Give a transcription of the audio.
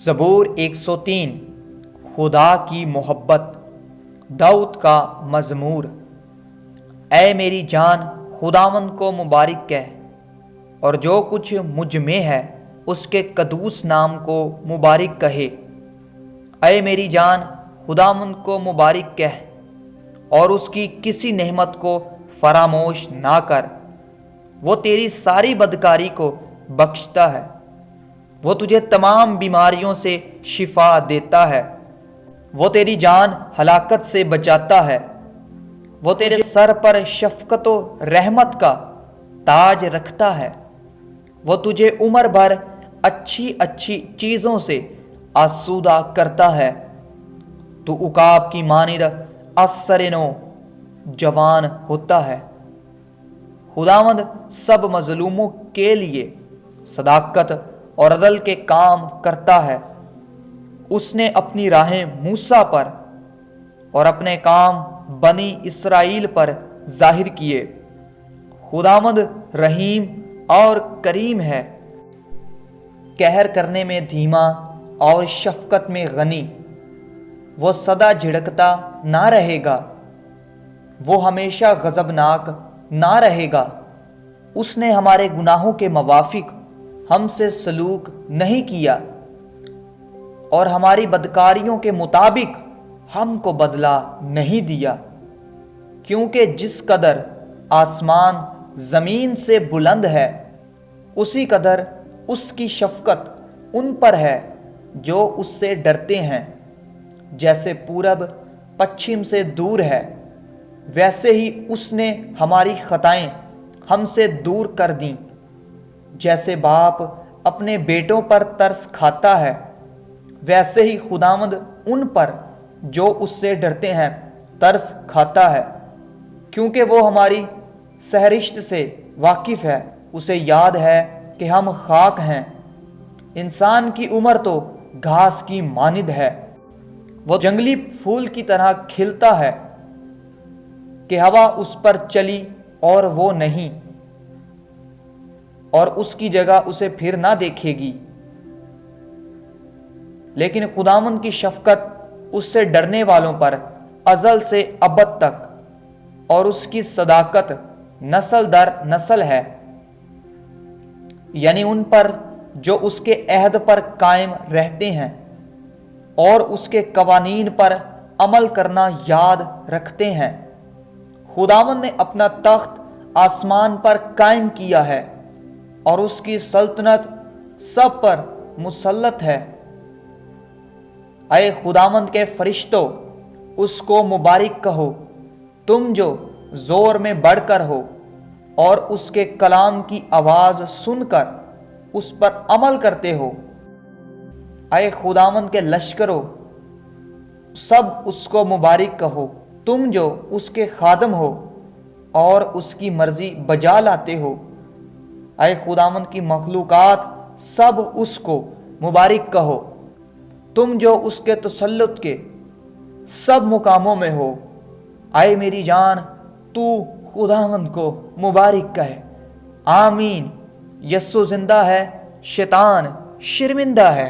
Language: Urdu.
زبور 103 خدا کی محبت، داؤد کا مزمور۔ اے میری جان خداوند کو مبارک کہہ، اور جو کچھ مجھ میں ہے اس کے قدوس نام کو مبارک کہے۔ اے میری جان خداوند کو مبارک کہہ، اور اس کی کسی نعمت کو فراموش نہ کر۔ وہ تیری ساری بدکاری کو بخشتا ہے، وہ تجھے تمام بیماریوں سے شفا دیتا ہے۔ وہ تیری جان ہلاکت سے بچاتا ہے، وہ تیرے سر پر شفقت و رحمت کا تاج رکھتا ہے۔ وہ تجھے عمر بھر اچھی اچھی چیزوں سے آسودہ کرتا ہے۔ تو عقاب کی مانند ازسر نو جوان ہوتا ہے۔ خداوند سب مظلوموں کے لیے صداقت اور عدل کے کام کرتا ہے۔ اس نے اپنی راہیں موسیٰ پر اور اپنے کام بنی اسرائیل پر ظاہر کیے۔ خداوند رحیم اور کریم ہے، قہر کرنے میں دھیما اور شفقت میں غنی۔ وہ سدا جھڑکتا نہ رہے گا، وہ ہمیشہ غضبناک نہ رہے گا۔ اس نے ہمارے گناہوں کے موافق ہم سے سلوک نہیں کیا، اور ہماری بدکاریوں کے مطابق ہم کو بدلہ نہیں دیا۔ کیونکہ جس قدر آسمان زمین سے بلند ہے، اسی قدر اس کی شفقت ان پر ہے جو اس سے ڈرتے ہیں۔ جیسے پورب پچھم سے دور ہے، ویسے ہی اس نے ہماری خطائیں ہم سے دور کر دیں۔ جیسے باپ اپنے بیٹوں پر ترس کھاتا ہے، ویسے ہی خداوند ان پر جو اس سے ڈرتے ہیں ترس کھاتا ہے۔ کیونکہ وہ ہماری سرشت سے واقف ہے، اسے یاد ہے کہ ہم خاک ہیں۔ انسان کی عمر تو گھاس کی مانند ہے، وہ جنگلی پھول کی طرح کھلتا ہے کہ ہوا اس پر چلی اور وہ نہیں، اور اس کی جگہ اسے پھر نہ دیکھے گی۔ لیکن خداوند کی شفقت اس سے ڈرنے والوں پر ازل سے ابد تک، اور اس کی صداقت نسل در نسل ہے، یعنی ان پر جو اس کے عہد پر قائم رہتے ہیں اور اس کے قوانین پر عمل کرنا یاد رکھتے ہیں۔ خداوند نے اپنا تخت آسمان پر قائم کیا ہے، اور اس کی سلطنت سب پر مسلط ہے۔ اے خداوند کے فرشتوں، اس کو مبارک کہو، تم جو زور میں بڑھ کر ہو اور اس کے کلام کی آواز سن کر اس پر عمل کرتے ہو۔ اے خداوند کے لشکروں، سب اس کو مبارک کہو، تم جو اس کے خادم ہو اور اس کی مرضی بجا لاتے ہو۔ اے خداوند کی مخلوقات، سب اس کو مبارک کہو، تم جو اس کے تسلط کے سب مقاموں میں ہو۔ اے میری جان، تو خداوند کو مبارک کہے۔ آمین۔ یسوع زندہ ہے، شیطان شرمندہ ہے۔